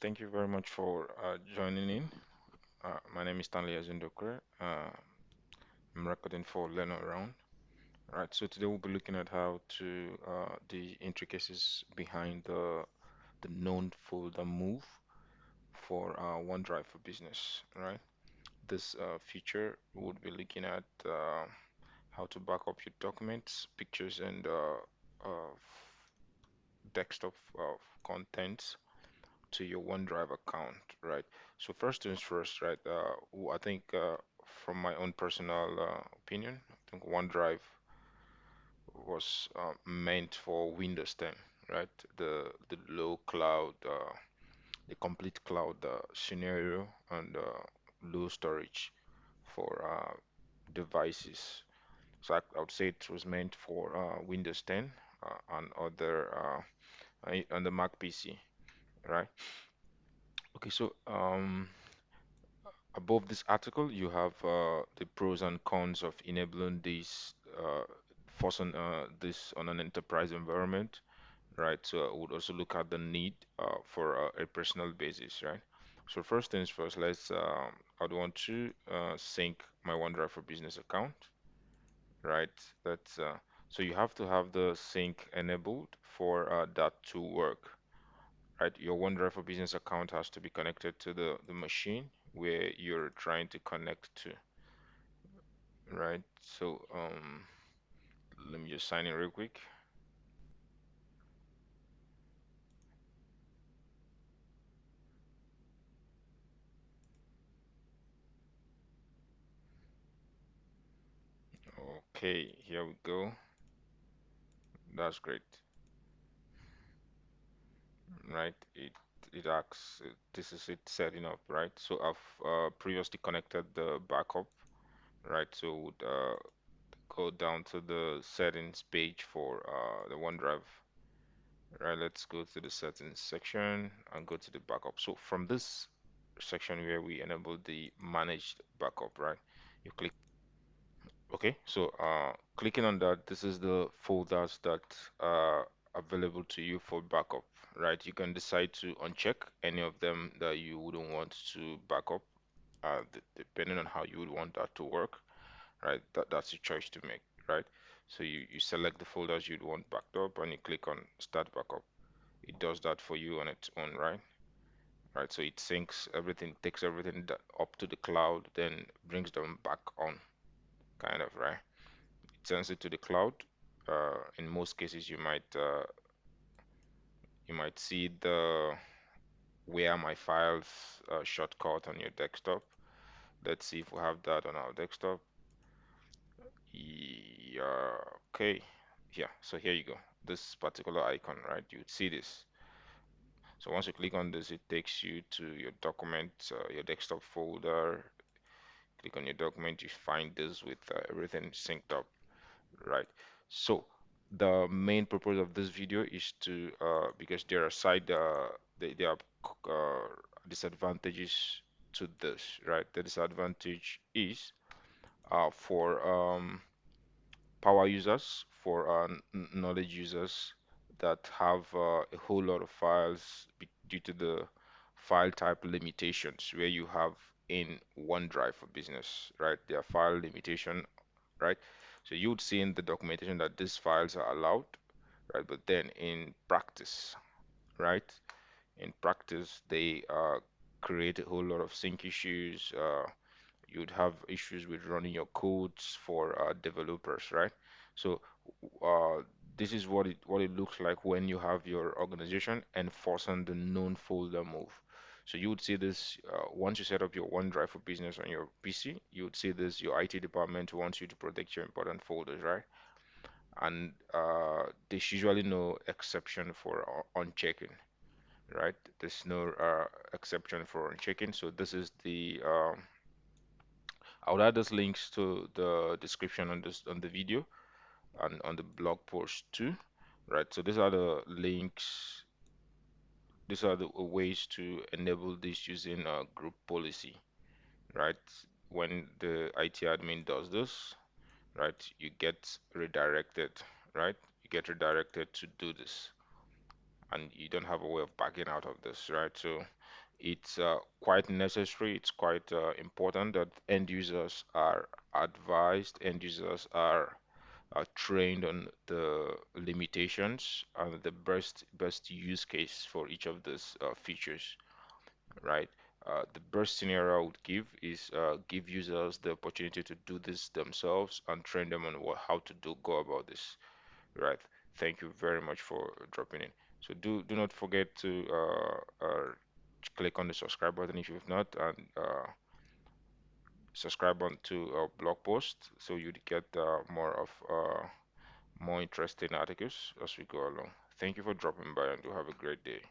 Thank you very much for joining in. My name is Stanley Azindokwe. I'm recording for Learn Around. Right, so today we'll be looking at how to the intricacies behind the known folder move for OneDrive for Business. Right, this feature would be looking at how to back up your documents, pictures, and desktop contents to your OneDrive account, right? So first things first, right? I think from my own personal opinion, I think OneDrive was meant for Windows 10, right? The low cloud, the complete cloud scenario, and low storage for devices. So I would say it was meant for Windows 10 and other on the Mac PC, right? Okay, so above this article, you have the pros and cons of enabling forcing this on an enterprise environment, right? So I would also look at the need for a personal basis, right? So first things first, I'd want to sync my OneDrive for Business account, right? That's so you have to have the sync enabled for that to work, right? Your OneDrive for Business account has to be connected to the machine where you're trying to connect to, right? So let me just sign in real quick. Okay, here we go. That's great, right? It asks, this is it setting up, right? So I've previously connected the backup, right? So go down to the settings page for the OneDrive. Right, let's go to the settings section and go to the backup. So from this section where we enable the managed backup, right? You click, okay, so clicking on that, this is the folders that are available to you for backup, right? You can decide to uncheck any of them that you wouldn't want to back up, depending on how you would want that to work, right? That's your choice to make, right? So you select the folders you'd want backed up and you click on start backup. It does that for you on its own, right? Right, so it syncs everything, takes everything up to the cloud, then brings them back on, kind of, right? It sends it to the cloud. In most cases, you might see the where my files shortcut on your desktop. Let's see if we have that on our desktop. Yeah, okay. Yeah, so here you go. This particular icon, right? You'd see this. So once you click on this, it takes you to your document, your desktop folder. Click on your document, you find this with everything synced up, right? So the main purpose of this video is to because there are there are uh, disadvantages to this, right? The disadvantage is for power users, for knowledge users that have a whole lot of files due to the file type limitations where you have in OneDrive for Business, right? There are file limitation, right? So you would see in the documentation that these files are allowed, right? But then in practice, right? In practice, they create a whole lot of sync issues. You'd have issues with running your codes for developers, right? So uh, this is what it looks like when you have your organization enforcing the known folder move. So you would see this once you set up your OneDrive for Business on your PC. You would see this. Your IT department wants you to protect your important folders, right? And there's usually no exception for unchecking, right? There's no exception for unchecking. So this is the I'll add those links to the description on this on the video and on the blog post too, right? So these are the links. These are the ways to enable this using a group policy, right? When the IT admin does this, right, you get redirected, right? You get redirected to do this. and you don't have a way of backing out of this, right? So it's quite necessary, it's quite important that end users are advised, end users are trained on the limitations and the best use case for each of these features, right? The best scenario I would give is give users the opportunity to do this themselves and train them on how to go about this, right? Thank you very much for dropping in. So do not forget to click on the subscribe button if you've not, and subscribe on to our blog post so you'd get more interesting articles as we go along. Thank you for dropping by and do have a great day.